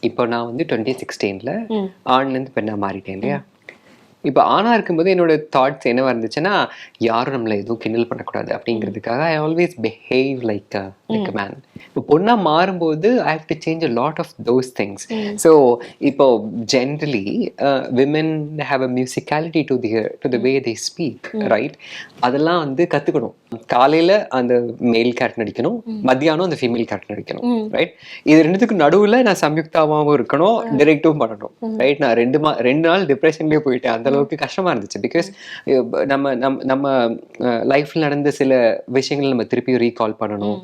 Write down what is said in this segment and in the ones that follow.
இப்போ நான் வந்து 2016ல ம். ஆண்லேருந்து பெண்ணா மாறிட்டேன் இல்லையா? இப்போ ஆணா இருக்கும்போது என்னோட தாட்ஸ் என்னவா இருந்துச்சுன்னா, யாரும் நம்மள எதுவும் கிண்டல் பண்ணக்கூடாது அப்படிங்கிறதுக்காக I always behave like a man. இப்போ பொண்ணா மாறும்போது I have to change a lot of those things. So இப்போ generally women have a musicality to the way they speak, right? அதெல்லாம் வந்து கற்றுக்கணும். காலையில் அந்த மேல் கேரக்டர் நடிக்கணும், மத்தியானம் அந்த ஃபீமேல் கேரக்டர் நடிக்கணும், ரைட்? இது ரெண்டுத்துக்கும் நடுவில் நான் சம்யுக்தாவாகவும் இருக்கணும், டிரெக்டும் பண்ணணும், ரைட்? நான் 2 நாள் டிப்ரெஷன்லேயே போயிட்டேன். அந்த அளவுக்கு கஷ்டமா இருந்துச்சு. பிகாஸ் நம்ம நம்ம நம்ம லைஃப்ல நடந்த சில விஷயங்கள் நம்ம திருப்பி ரீகால் பண்ணணும்,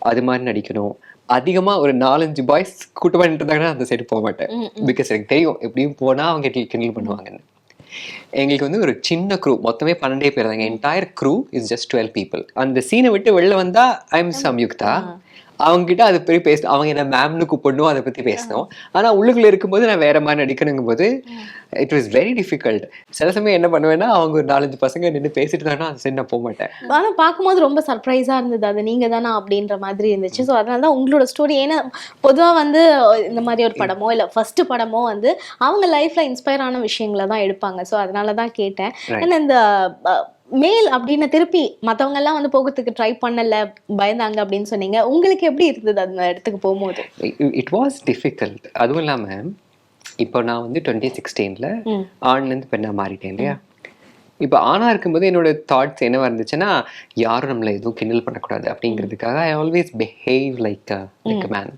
அது மாதிரி நடிக்கணும். அதிகமா ஒரு 4-5 பாய்ஸ் கூட்டு பண்ணிட்டு இருந்தாங்கன்னா அந்த சைடு போக மாட்டேன். பிகாஸ் எனக்கு தெரியும் எப்படியும் போனா அவங்க கிண்டல் பண்ணுவாங்கன்னு. எங்களுக்கு வந்து ஒரு சின்ன க்ரூ, மொத்தமே 12 பேர் தாங்க. Entire crew is just 12 people. அந்த சீனை விட்டு வெளில வந்தா ஐ எம் சம்யுக்தா. அவங்க கிட்ட அதை பற்றி பேசணும், அவங்க என்ன மேம்னு கூப்பிடணும், அதை பத்தி பேசணும். ஆனா உள்ளுக்குள்ள இருக்கும்போது நான் வேற மாதிரி நடிக்கணுங்கும் போது இட் வாஸ் வெரி டிஃபிகல்ட். சில சமயம் என்ன பண்ணுவேன்னா, அவங்க ஒரு 4-5 பசங்க நின்று பேசிட்டு இருந்தாங்கன்னா அந்த சைடு நான் போக மாட்டேன். ஆனா பார்க்கும்போது ரொம்ப சர்ப்ரைஸா இருந்தது. அது நீங்க தானா அப்படின்ற மாதிரி இருந்துச்சு. ஸோ அதனால தான் உங்களோட ஸ்டோரி, ஏன்னா பொதுவா வந்து இந்த மாதிரி ஒரு படமோ இல்ல ஃபர்ஸ்ட் படமோ வந்து அவங்க லைஃப்ல இன்ஸ்பயர் ஆன விஷயங்களை தான் எடுப்பாங்க. ஸோ அதனால தான் கேட்டேன். ஏன்னா இந்த மேல் அப்படின்னு திருப்பி மத்தவங்க எல்லாம் வந்து போகிறதுக்கு ட்ரை பண்ணல, பயந்தாங்க அப்படின்னு சொன்னீங்க. உங்களுக்கு எப்படி இருந்தது அந்த இடத்துக்கு போகும்போது? It was difficult. அதுவும் இல்லாம இப்போ நான் வந்து 2016ல ஆண்லேருந்து பெண்ணா மாறிட்டேன் இல்லையா? இப்போ ஆணா இருக்கும்போது என்னோட தாட்ஸ் என்னவா இருந்துச்சுன்னா, யாரும் நம்மள எதுவும் கிண்டல் பண்ணக்கூடாது அப்படிங்கிறதுக்காக I always behave like a man.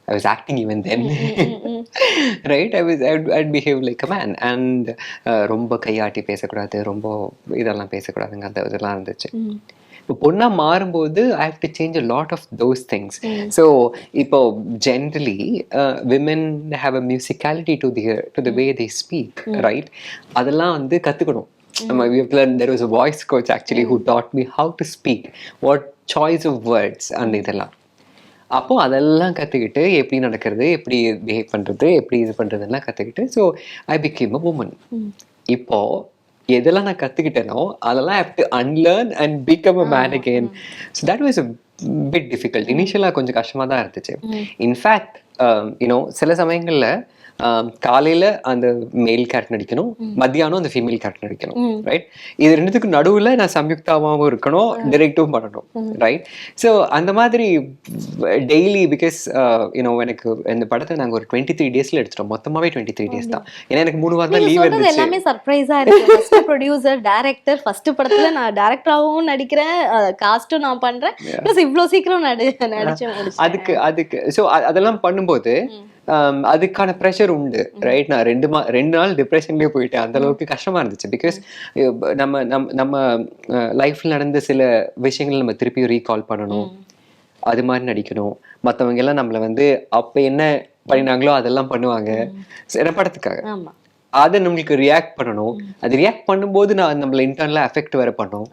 I was acting even then. Right? I'd behave like a man. And ரொம்ப கையாட்டி பேசக்கூடாது, ரொம்ப இதெல்லாம் பேசக்கூடாதுங்க, அந்த இதெல்லாம் இருந்துச்சு. இப்போ பொண்ணா மாறும்போது I have to change a lot of those things. So இப்போ generally women have a musicality to the way they speak, right? அதெல்லாம் வந்து கற்றுக்கணும். There was a voice coach actually who taught me how to speak, what choice of words and இதெல்லாம். அப்போ அதெல்லாம் கற்றுக்கிட்டு எப்படி நடக்கிறது, எப்படி பிஹேவ் பண்ணுறது, எப்படி இது பண்ணுறதுலாம் கற்றுக்கிட்டு so I became a woman. இப்போ எதெல்லாம் நான் கற்றுக்கிட்டேனோ அதெல்லாம் have to unlearn and become a man again. So that was a bit difficult. இனிஷியலாக கொஞ்சம் கஷ்டமாக தான் இருந்துச்சு. இன்ஃபேக்ட் சில சமயங்களில் காலையில் அந்த மேல் கேரக்டர் நடிக்கணும், மத்தியானம் அந்த ஃபீமேல் கேரக்டர் நடிக்கணும், ரைட்? இது ரெண்டுத்துக்கும் நடுவில் நான் சம்யுக்தாவாகவும் இருக்கணும், டிரெக்டும் பண்ணணும், ரைட்? ஸோ அந்த மாதிரி டெய்லி பிகாஸ் எனக்கு இந்த படத்தை நாங்கள் ஒரு 23 டேஸில் எடுத்துட்டோம். மொத்தமாகவே 23 டேஸ் தான். ஏன்னா எனக்கு 3 வாரம் தான் லீவ் இருந்துச்சு. எல்லாமே சர்ப்ரைஸா இருக்கு. ஃபர்ஸ்ட் ப்ரொடியூசர், டைரக்டர், ஃபர்ஸ்ட் படத்துல நான் டைரக்டராகவும் நடிக்கிறேன், காஸ்டும் நான் பண்றேன், ப்ளஸ் இவ்வளோ சீக்கிரம் நடிச்சு அதுக்கு ஸோ அதெல்லாம் பண்ணும்போது அதுக்கான ப்ரெஷர் உண்டு, ரைட்? நான் 2 நாள் டிப்ரெஷன்லேயே போயிட்டேன். அந்த அளவுக்கு கஷ்டமா இருந்துச்சு. பிகாஸ் நம்ம நம்ம நம்ம லைஃப்ல நடந்த சில விஷயங்கள் நம்ம திருப்பி ரீகால் பண்ணணும், அது மாதிரி நடிக்கணும். மற்றவங்க எல்லாம் நம்மள வந்து அப்போ என்ன பண்ணினாங்களோ அதெல்லாம் பண்ணுவாங்க சில படத்துக்காக. அதை நம்மளுக்கு ரியாக்ட் பண்ணணும். அது ரியாக்ட் பண்ணும்போது நான் நம்மள இன்டர்னலாக அஃபெக்ட் வேற பண்ணோம்.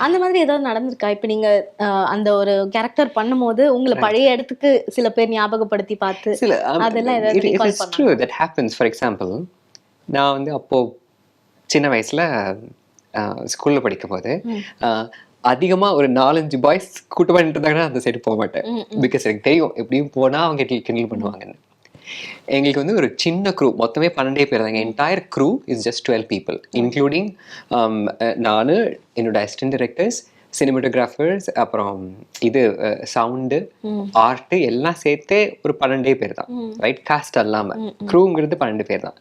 அந்த மாதிரி ஏதாவது நடந்திருக்கா? இப்ப நீங்க அந்த ஒரு கேரக்டர் பண்ணும்போது உங்களை பழைய இடத்துக்கு சில பேர் ஞாபகப்படுத்தி பார்த்து அதெல்லாம் ஏதாவது ரீகால் பண்ணா? True, that happens. For example, நான் வந்து அப்போ சின்ன வயசுல ஸ்கூல்ல படிக்கும்போது அதிகமா ஒரு 4-5 பாய்ஸ் கூட்டு பண்ணிட்டு இருந்தாங்கன்னா அந்த சைடு போக மாட்டேன். பிகாஸ் எனக்கு தெரியும் எப்படியும் போனா அவங்க கிண்டல் பண்ணுவாங்கன்னு. எங்களுக்கு வந்து ஒரு சின்ன க்ரூ, மொத்தமே 12 பேர் தாங்க. Entire crew is just 12 people, including நான், என்னோட அசிஸ்டன்ட் டைரக்டர்ஸ், சினிமாட்டோகிராஃபர்ஸ், அப்புறம் இது சவுண்டு, ஆர்ட்டு எல்லாம் சேர்த்தே ஒரு 12 பேர் தான், ரைட்? காஸ்ட் இல்லாமல் க்ரூங்கிறது 12 பேர் தான்,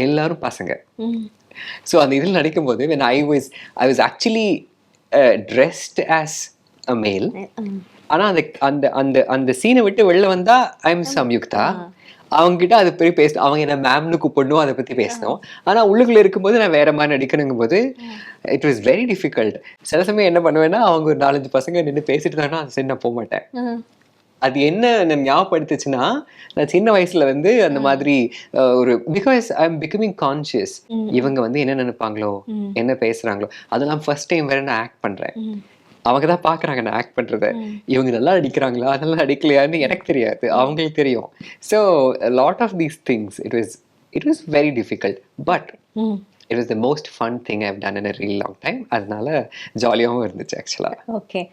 எல்லாரும் பசங்க. ஸோ அந்த இதில் நடிக்கும்போது when I was actually dressed as a male. ஆனால் அந்த அந்த அந்த அந்த சீனை விட்டு வெளில வந்தா ஐ எம் சம்யுக்தா. அவங்க கிட்ட அதை பற்றி பேசணும், அவங்க என்ன மேம்னு கூப்பிடணும், அதை பற்றி பேசணும். ஆனால் உள்ளுக்குள்ள இருக்கும்போது நான் வேற மாதிரி நடிக்கணுங்கும் போது இட் வாஸ் வெரி டிஃபிகல்ட். சில சமயம் என்ன பண்ணுவேன்னா, அவங்க ஒரு 4-5 பசங்க நின்று பேசிட்டு இருந்தாங்கன்னா அந்த சைடு நான் போக மாட்டேன். அது என்ன ஞாபகப்படுத்துச்சுன்னா, நான் சின்ன வயசுல வந்து அந்த மாதிரி ஒரு because I am becoming conscious. இவங்க வந்து என்ன நினைப்பாங்களோ, என்ன பேசுறாங்களோ, அதெல்லாம் ஃபர்ஸ்ட் டைம் வேற நான் ஆக்ட் பண்றேன். அவங்க தான் பார்க்குறாங்க நான் ஆக்ட் பண்ணுறத. இவங்க நல்லா நடிக்கிறாங்களா, அதெல்லாம் நடிக்கலையான்னு எனக்கு தெரியாது, அவங்களுக்கு தெரியும். So lot of these things it was very difficult. But it was the most fun thing I have done in a real long time. அதனால ஜாலியாகவும் இருந்துச்சு ஆக்சுவலாக. ஓகே.